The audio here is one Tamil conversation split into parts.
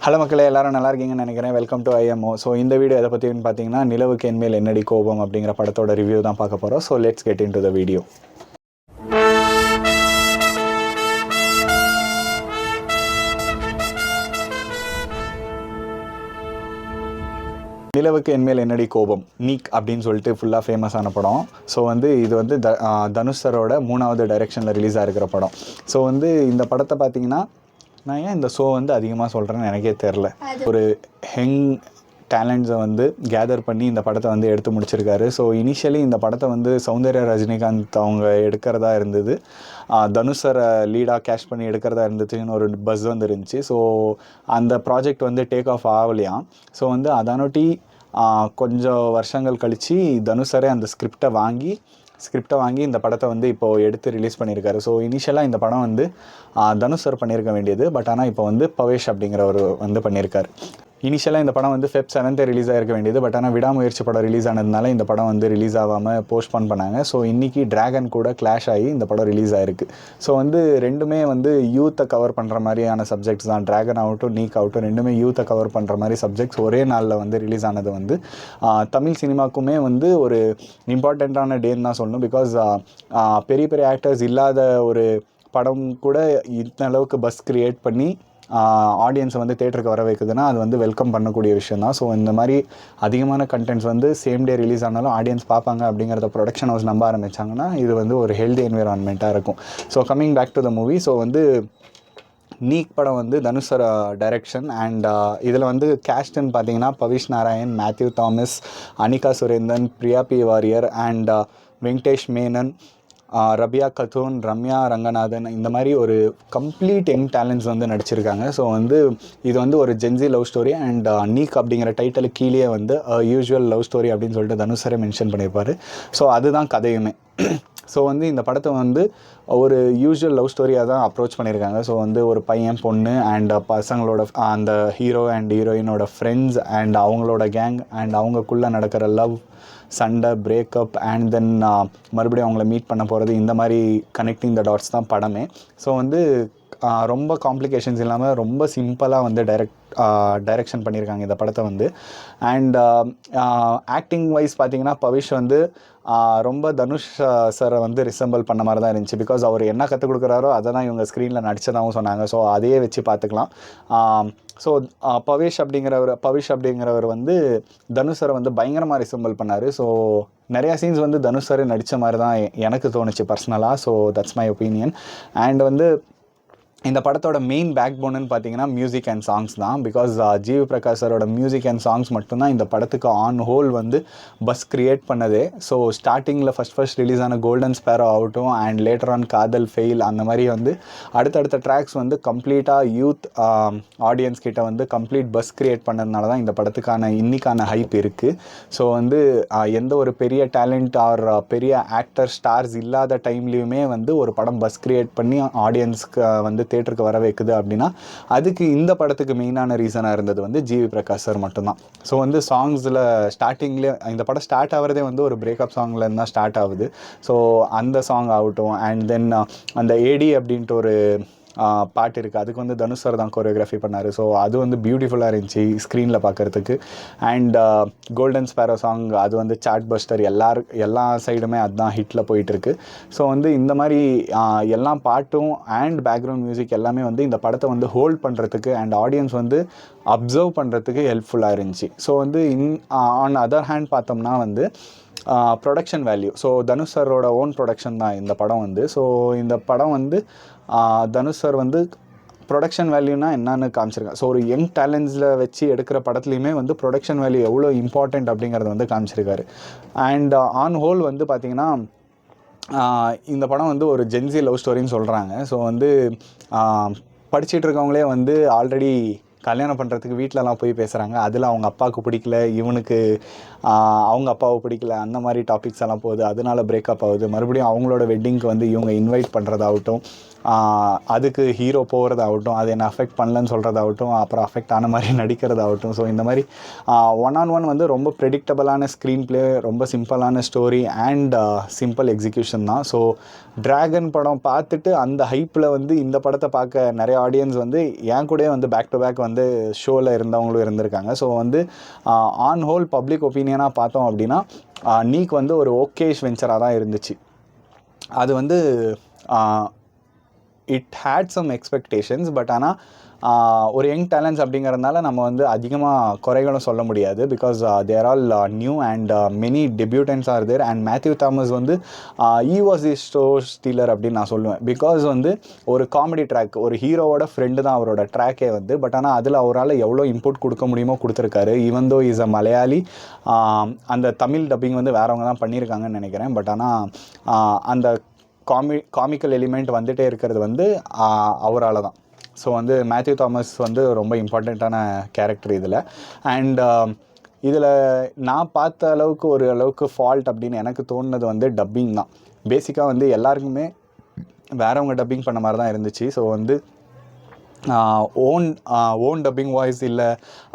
ஹலோ மக்களே, எல்லாரும் நல்லா இருக்கீங்கன்னு நினைக்கிறேன். Welcome to IMO. ஸோ இந்த வீடியோ எதை பற்றின்னு பார்த்தீங்கன்னா, நிலவுக்கு என்மேல் என்னடி கோபம் அப்படிங்கிற படத்தோட ரிவ்யூ தான் பார்க்க போகிறோம். So let's get in to the video. நிலவுக்கு என்மேல் என்னடி கோபம், நீக் அப்படின்னு சொல்லிட்டு ஃபுல்லாக ஃபேமஸான படம். ஸோ இது தனுஷ் சரோட 3வது டைரெக்ஷனில் ரிலீஸ் ஆகிருக்கிற படம். ஸோ இந்த படத்தை பார்த்தீங்கன்னா, நான் ஏன் இந்த ஷோ அதிகமாக சொல்கிறேன்னு எனக்கே தெரில. ஒரு ஹெங் டேலண்ட்ஸை கேதர் பண்ணி இந்த படத்தை எடுத்து முடிச்சிருக்காரு. ஸோ இனிஷியலி இந்த படத்தை சௌந்தர்யா ரஜினிகாந்த் அவங்க எடுக்கிறதா இருந்தது. தனுஷரை லீடாக கேஷ் பண்ணி எடுக்கிறதா இருந்துச்சுன்னு ஒரு பஸ் இருந்துச்சு. ஸோ அந்த ப்ராஜெக்ட் டேக் ஆஃப் ஆகலையாம். ஸோ அதானொட்டி கொஞ்சம் வருஷங்கள் கழித்து தனுஷரே அந்த ஸ்கிரிப்டை வாங்கி இந்த படத்தை இப்போது எடுத்து ரிலீஸ் பண்ணியிருக்காரு. ஸோ இனிஷியலாக இந்த படம் தனுஷ் சார் பண்ணியிருக்க வேண்டியது. பட் ஆனால் இப்போ பவேஷ் அப்படிங்கிறவர் பண்ணியிருக்காரு. இனிஷியலாக இந்த படம் Feb 7 ரிலீஸ் ஆகிருக்க வேண்டியது. பட் ஆனால் விடாமுயற்சி படம் ரிலீஸ் ஆனதுனால இந்த படம் ரிலீஸ் ஆகாமல் போஸ்ட்போன் பண்ணாங்க. ஸோ இன்றைக்கி டிராகன் கூட கிளாஷ் ஆகி இந்த படம் ரிலீஸ் ஆகிருக்கு. ஸோ ரெண்டுமே யூத்தை கவர் பண்ணுற மாதிரியான சப்ஜெக்ட்ஸ் தான். டிராகன் ஆகட்டும், நீக் ஆகட்டும், ரெண்டுமே யூத்தை கவர் பண்ணுற மாதிரி சப்ஜெக்ட்ஸ் ஒரே நாளில் ரிலீஸ் ஆனது தமிழ் சினிமாக்குமே ஒரு இம்பார்ட்டண்ட்டான டேன்னு தான் சொல்லணும். பிகாஸ் பெரிய பெரிய ஆக்டர்ஸ் இல்லாத ஒரு படம் கூட இந்த அளவுக்கு பஸ் க்ரியேட் பண்ணி ஆடியன்ஸை தேட்டருக்கு வர வைக்குதுன்னா அது வெல்கம் பண்ணக்கூடிய விஷயம் தான். ஸோ இந்த மாதிரி அதிகமான கண்டென்ட்ஸ் சேம் டே ரிலீஸ் ஆனாலும் ஆடியன்ஸ் பார்ப்பாங்க அப்படிங்கிறத ப்ரொடக்ஷன் ஹவுஸ் நம்ப ஆரம்பித்தாங்கன்னா இது ஒரு ஹெல்தி என்விரான்மெண்ட்டாக இருக்கும். So coming back to the movie. So நீக் படம் தனுஷ் டைரக்ஷன் அண்ட் இதில் கேஸ்ட்னு பார்த்தீங்கன்னா பவிஷ் நாராயண், மேத்யூ தாமஸ், அனிகா சுரேந்தன், பிரியா பி வாரியர் அண்ட் வெங்கடேஷ் மேனன், ரபியா கத்தூன், ரம்யா ரங்கநாதன், இந்த மாதிரி ஒரு கம்ப்ளீட் யங் டேலண்ட்ஸ் நடிச்சிருக்காங்க. ஸோ இது ஒரு ஜென்சி லவ் ஸ்டோரி அண்ட் நீக் அப்படிங்கிற டைட்டிலுக்கு கீழே யூஸ்வல் லவ் ஸ்டோரி அப்படின்னு சொல்லிட்டு தனுஷரே மென்ஷன் பண்ணியிருப்பார். ஸோ அதுதான் கதையுமே. ஸோ இந்த படத்தை ஒரு யூஸ்வல் லவ் ஸ்டோரியாக தான் அப்ரோச் பண்ணியிருக்காங்க. ஸோ ஒரு பையன், பொண்ணு அண்ட் பசங்களோட அந்த ஹீரோ அண்ட் ஹீரோயினோட ஃப்ரெண்ட்ஸ் அண்ட் அவங்களோட கேங் அண்ட் அவங்களுக்குள்ளே நடக்கிற லவ், சண்டை, பிரேக்கப் அண்ட் தென் மறுபடியும் அவங்கள மீட் பண்ண போகிறது, இந்த மாதிரி கனெக்டிங் த டாட்ஸ் தான் படமே. ஸோ ரொம்ப காம்ப்ளிகேஷன்ஸ் இல்லாமல் ரொம்ப சிம்பிளாக டைரக்ஷன் பண்ணியிருக்காங்க இந்த படத்தை அண்ட் ஆக்டிங் வைஸ் பார்த்திங்கன்னா பவிஷ் ரொம்ப தனுஷ் சாரை ரிசம்பிள் பண்ண மாதிரி தான் இருந்துச்சு. பிகாஸ் அவர் என்ன கற்றுக் கொடுக்குறாரோ அதை தான் இவங்க ஸ்க்ரீனில் நடிச்சதாகவும் சொன்னாங்க. ஸோ அதையே வச்சு பார்த்துக்கலாம். ஸோ பவிஷ் அப்படிங்கிறவர் தனுஷ் சாரை பயங்கரமாக ரிசம்பிள் பண்ணார். ஸோ நிறையா சீன்ஸ் தனுஷ் சாரே நடித்த மாதிரி தான் எனக்கு தோணுச்சு பர்சனலாக. So that's my opinion. And இந்த படத்தோட மெயின் பேக் போனுன்னு பார்த்தீங்கன்னா மியூசிக் அண்ட் சாங்ஸ் தான். பிகாஸ் ஜிவி பிரகாஷ் சாரோட மியூசிக் அண்ட் சாங்ஸ் மட்டும்தான் இந்த படத்துக்கு ஆன் ஹோல் பஸ் க்ரியேட் பண்ணதே. ஸோ ஸ்டார்டிங்கில் ஃபஸ்ட் ரிலீஸ் ஆன கோல்டன் ஸ்பேரோ ஆகட்டும் அண்ட் லேட்டர் ஆன் காதல் ஃபெயில், அந்த மாதிரி அடுத்தடுத்த ட்ராக்ஸ் கம்ப்ளீட்டாக யூத் ஆடியன்ஸ் கிட்ட கம்ப்ளீட் பஸ் க்ரியேட் பண்ணதுனால தான் இந்த படத்துக்கான இன்னிக்கான ஹைப் இருக்குது. ஸோ எந்த ஒரு பெரிய டேலண்ட் ஆர் பெரிய ஆக்டர் ஸ்டார்ஸ் இல்லாத டைம்லேயுமே ஒரு படம் பஸ் க்ரியேட் பண்ணி ஆடியன்ஸ்க்கு தேட்டருக்கு வர வைக்குது அப்படின்னா அதுக்கு இந்த படத்துக்கு மெயினான ரீசனாக இருந்தது ஜிவி பிரகாஷ் சார் மட்டும்தான். ஸோ சாங்ஸில் ஸ்டார்டிங்லேயே இந்த படம் ஸ்டார்ட் ஆகிறதே ஒரு பிரேக்கப் சாங்லேருந்து தான் ஸ்டார்ட் ஆகுது. ஸோ அந்த சாங் ஆகட்டும் அண்ட் தென் அந்த ஏடி அப்படின்ட்டு ஒரு பாட்டு இருக்குது. அதுக்கு தனுஷ் சார் தான் கோரியோகிராஃபி பண்ணார். ஸோ அது பியூட்டிஃபுல்லாக இருந்துச்சு ஸ்க்ரீனில் பார்க்குறதுக்கு. அண்ட் கோல்டன் ஸ்பேரோ சாங் அது சாட் பஸ்டர் எல்லா சைடுமே அதுதான் ஹிட்டில் போயிட்டுருக்கு. ஸோ இந்த மாதிரி எல்லா பாட்டும் அண்ட் பேக்ரவுண்ட் மியூசிக் எல்லாமே இந்த படத்தை ஹோல்ட் பண்ணுறதுக்கு அண்ட் ஆடியன்ஸ் அப்சர்வ் பண்ணுறதுக்கு ஹெல்ப்ஃபுல்லாக இருந்துச்சு. ஸோ ஆன் அதர் ஹேண்ட் பார்த்தோம்னா ப்ரொடக்ஷன் வேல்யூ, ஸோ தனுஷ் சாரோட ஓன் ப்ரொடக்ஷன் தான் இந்த படம் ஸோ இந்த படம் தனுஷ் சார் ப்ரொடக்ஷன் வேல்யூனா என்னன்னு காமிச்சிருக்காங்க. ஸோ ஒரு யங் டேலண்ட்ஸில் வச்சு எடுக்கிற படத்துலையுமே ப்ரொடக்ஷன் வேல்யூ எவ்வளோ இம்பார்ட்டண்ட் அப்படிங்கிறத காமிச்சிருக்காரு. அண்ட் ஆன் ஹோல் பார்த்திங்கன்னா இந்த படம் ஒரு ஜென்சி லவ் ஸ்டோரின்னு சொல்கிறாங்க. ஸோ படிச்சுட்டு இருக்கவங்களே ஆல்ரெடி கல்யாணம் பண்ணுறதுக்கு வீட்டிலலாம் போய் பேசுகிறாங்க. அதில் அவங்க அப்பாவுக்கு பிடிக்கல, இவனுக்கு அவங்க அப்பாவை பிடிக்கல, அந்த மாதிரி டாபிக்ஸ் எல்லாம் போகுது. அதனால பிரேக்கப் ஆகுது. மறுபடியும் அவங்களோட வெட்டிங்க்கு இவங்க இன்வைட் பண்ணுறதாகட்டும் அதுக்கு ஹீரோ போகிறதாகட்டும், அது என்ன அஃபெக்ட் பண்ணலன்னு சொல்கிறதாகட்டும், அப்புறம் அஃபெக்ட் ஆன மாதிரி நடிக்கிறதாகட்டும். ஸோ இந்த மாதிரி 1-on-1 வந்து ரொம்ப ப்ரெடிக்டபிளான ஸ்க்ரீன் ப்ளே, ரொம்ப சிம்பிளான ஸ்டோரி அண்ட் சிம்பிள் எக்ஸிக்யூஷன் தான். ஸோ டிராகன் படம் பார்த்துட்டு அந்த ஹைப்பில் வந்து இந்த படத்தை பார்க்க நிறைய ஆடியன்ஸ் வந்து என் கூடயே வந்து பேக் டு பேக் வந்து ஷோவில் இருந்தவங்களும் இருந்திருக்காங்க. ஸோ வந்து ஆன் ஹோல் பப்ளிக் ஒப்பீனியனாக பார்த்தோம் அப்படின்னா நீக் வந்து ஒரு ஓகேஷ் வெஞ்சராக தான் இருந்துச்சு. அது வந்து it had some expectations. But ஆனால் ஒரு யங் டேலண்ட்ஸ் அப்படிங்கிறதுனால நம்ம வந்து அதிகமாக குறைகளும் சொல்ல முடியாது. Because there all new and many debutants are there. And Mathew Thomas வந்து ஈ வாஸ் தி ஸ்டோர் ஸ்டீலர் அப்படின்னு நான் சொல்லுவேன். பிகாஸ் வந்து ஒரு காமெடி ட்ராக், ஒரு ஹீரோவோட ஃப்ரெண்டு தான் அவரோட ட்ராக்கே வந்து. பட் ஆனால் அதில் அவரால் எவ்வளோ இன்புட் கொடுக்க முடியுமோ கொடுத்துருக்காரு. Even though is a Malayali. அந்த தமிழ் டப்பிங் வந்து வேறவங்க தான் பண்ணியிருக்காங்கன்னு நினைக்கிறேன். பட் ஆனால் அந்த காமிக்கல் எலிமெண்ட் வந்துகிட்டே இருக்கிறது வந்து அவரால் தான். ஸோ வந்து மேத்யூ தாமஸ் வந்து ரொம்ப இம்பார்ட்டண்ட்டான கேரக்டர் இதில். அண்ட் இதில் நான் பார்த்த அளவுக்கு ஒரு அளவுக்கு ஃபால்ட் அப்படின்னு எனக்கு தோணுனது வந்து டப்பிங் தான். பேசிக்காக வந்து எல்லாருக்குமே வேறவங்க டப்பிங் பண்ண மாதிரி தான் இருந்துச்சு. ஸோ வந்து ஓன் டப்பிங் வாய்ஸ் இல்லை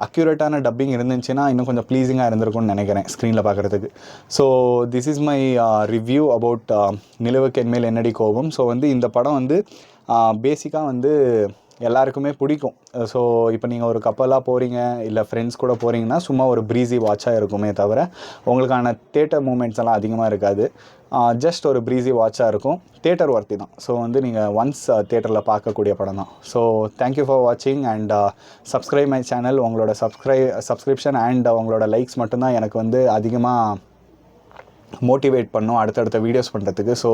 அக்யூரேட்டான டப்பிங் இருந்துச்சுன்னா இன்னும் கொஞ்சம் ப்ளீஸிங்காக இருந்திருக்கும்னு நினைக்கிறேன் ஸ்க்ரீனில் பார்க்குறதுக்கு. So this is my review about நிலவுக்கு என்மேல் என்னடி கோபம். ஸோ வந்து இந்த படம் வந்து பேசிக்காக வந்து எல்லாருக்குமே பிடிக்கும். ஸோ இப்போ நீங்கள் ஒரு கப்பலாக போகிறீங்க இல்லை ஃப்ரெண்ட்ஸ் கூட போகிறீங்கன்னா சும்மா ஒரு ப்ரீஸி வாட்சாக இருக்குமே தவிர உங்களுக்கான தேட்டர் மூமெண்ட்ஸ் எல்லாம் அதிகமாக இருக்காது. ஜஸ்ட் ஒரு ப்ரீஸி வாட்சாக இருக்கும். தேட்டர் ஒர்த்தி தான். ஸோ வந்து நீங்கள் ஒன்ஸ் தேட்டரில் பார்க்கக்கூடிய படம் தான். ஸோ தேங்க்யூ ஃபார் வாட்சிங் அண்ட் சப்ஸ்கிரைப் மை சேனல். உங்களோட சப்ஸ்கிரிப்ஷன் அண்ட் உங்களோட லைக்ஸ் மட்டும்தான் எனக்கு வந்து அதிகமாக மோட்டிவேட் பண்ணும் அடுத்தடுத்த வீடியோஸ் பண்ணுறதுக்கு. ஸோ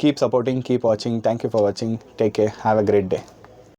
கீப் சப்போர்ட்டிங், கீப் வாட்சிங். தேங்க்யூ ஃபார் வாட்சிங். Take care. Have a great day.